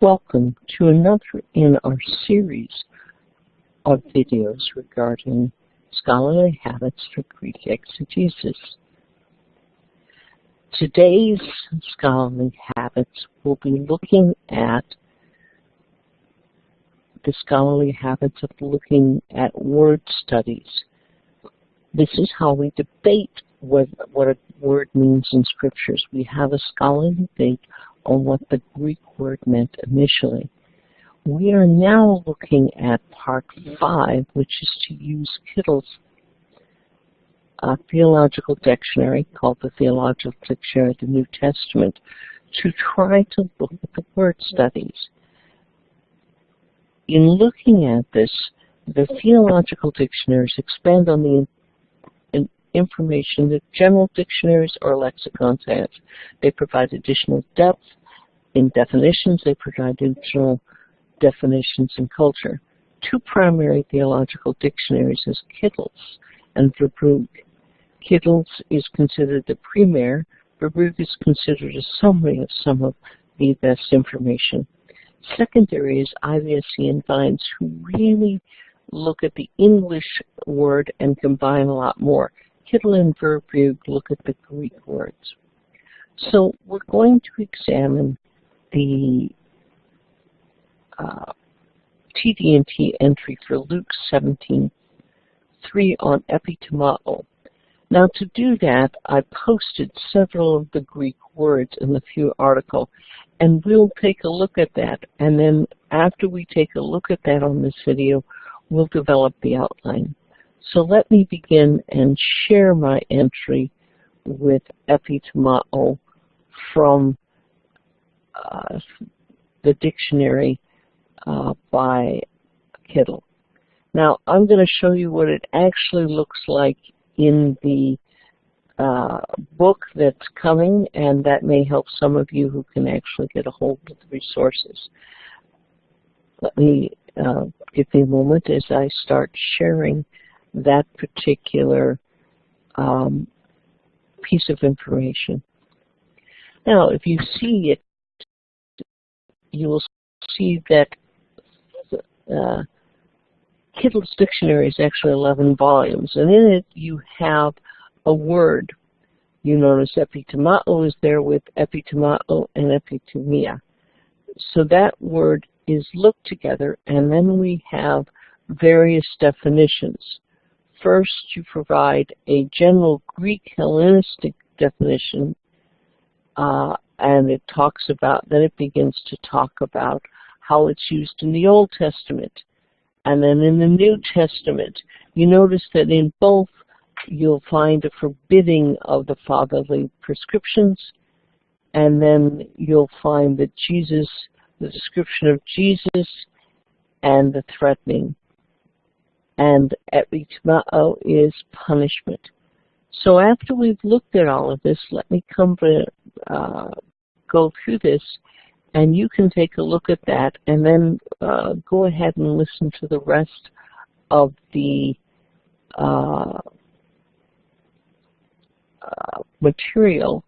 Welcome to another in our series of videos regarding scholarly habits for Greek exegesis. Today's scholarly habits will be looking at the scholarly habits of looking at word studies. This is how we debate what a word means in scriptures. We have a scholarly debate on what the Greek word meant initially. We are now looking at part 5, which is to use Kittel's Theological Dictionary, called the Theological Dictionary of the New Testament, to try to look at the word studies. In looking at this, the theological dictionaries expand on the information that general dictionaries or lexicons have. They provide additional depth in definitions. They provide additional definitions in culture. Two primary theological dictionaries is Kittel's and Verbrugge. Kittel's is considered the premier. Verbrugge is considered a summary of some of the best information. Secondary is ISBE and Vines, who really look at the English word and combine a lot more. Kittel and Verbrugge look at the Greek words. So we're going to examine the TDNT entry for Luke 17:3 on ἐπιτιμαω. Now to do that, I posted several of the Greek words in the few article, and we'll take a look at that. And then after we take a look at that on this video, we'll develop the outline. So let me begin and share my entry with ἐπιτιμαω from the dictionary by Kittel. Now I'm going to show you what it actually looks like in the book that's coming, and that may help some of you who can actually get a hold of the resources. Let me give me a moment as I start sharing that particular piece of information. Now, if you see it, you will see that Kittel's dictionary is actually 11 volumes, and in it you have a word. You notice ἐπιτιμαω is there with ἐπιτιμαω and ἐπιτιμία. So that word is looked together, and then we have various definitions. First, you provide a general Greek Hellenistic definition, and it talks about, then it begins to talk about how it's used in the Old Testament. And then in the New Testament, you notice that in both you'll find a forbidding of the fatherly prescriptions, and then you'll find that Jesus, the description of Jesus, and the threatening. And ἐπιτιμαω is punishment. So after we've looked at all of this, let me go through this, and you can take a look at that, and then go ahead and listen to the rest of the material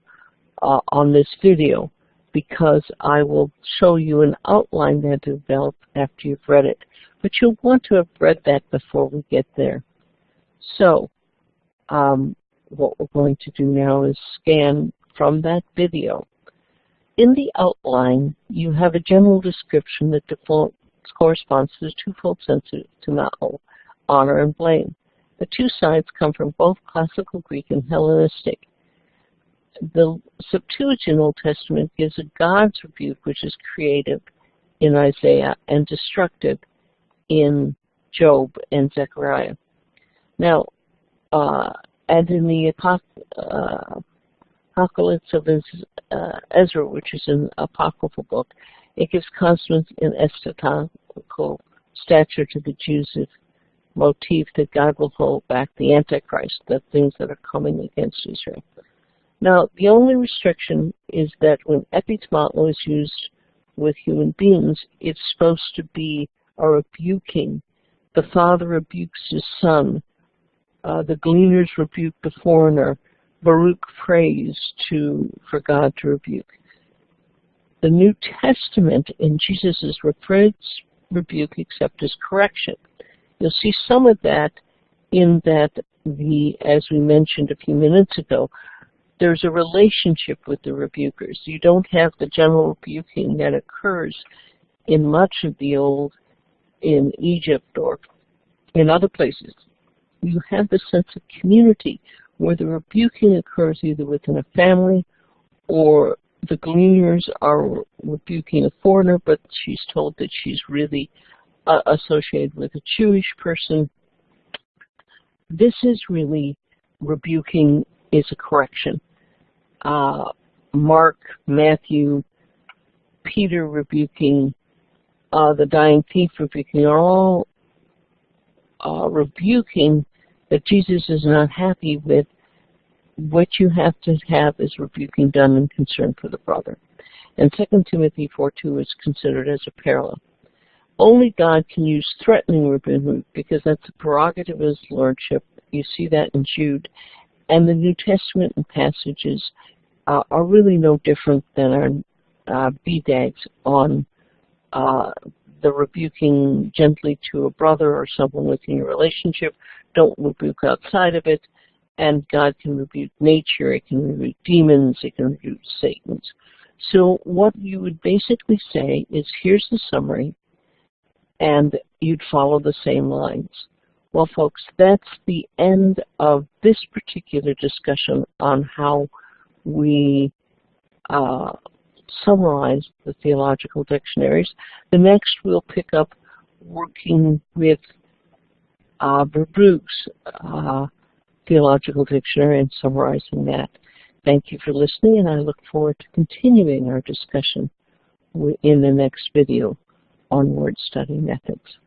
on this video, because I will show you an outline that developed after you've read it. But you'll want to have read that before we get there. So what we're going to do now is scan from that video. In the outline, you have a general description that corresponds to the twofold sense of ἐπιτιμαω, honor and blame. The two sides come from both classical Greek and Hellenistic. The Septuagint Old Testament gives a God's rebuke, which is creative in Isaiah and destructive in Job and Zechariah. Now, and in the Apocalypse of Ezra, which is an apocryphal book, it gives consonance in eschatological stature to the Jews' motif that God will hold back the Antichrist, the things that are coming against Israel. Now, the only restriction is that when ἐπιτιμαω is used with human beings, it's supposed to be a rebuking. The father rebukes his son. The gleaners rebuke the foreigner. Baruch prays for God to rebuke. the New Testament in Jesus' rebuke except as correction. You'll see some of that in that as we mentioned a few minutes ago, there's a relationship with the rebukers. You don't have the general rebuking that occurs in much of the Old in Egypt or in other places. You have the sense of community where the rebuking occurs either within a family or the gleaners are rebuking a foreigner, but she's told that she's really associated with a Jewish person. This is really rebuking is a correction. Mark, Matthew, Peter rebuking, the dying thief rebuking are all rebuking that Jesus is not happy with. What you have to have is rebuking done in concern for the brother. And 2 Timothy 4:2 is considered as a parallel. Only God can use threatening rebuke because that's a prerogative of his lordship. You see that in Jude. And the New Testament passages are really no different than our BDAGs on the rebuking gently to a brother or someone within your relationship. Don't rebuke outside of it. And God can rebuke nature, it can rebuke demons, it can rebuke Satans. So what you would basically say is, here's the summary, and you'd follow the same lines. Well, folks, that's the end of this particular discussion on how we summarize the theological dictionaries. The next we'll pick up working with Verbrugge's Theological Dictionary and summarizing that. Thank you for listening, and I look forward to continuing our discussion in the next video on word study methods.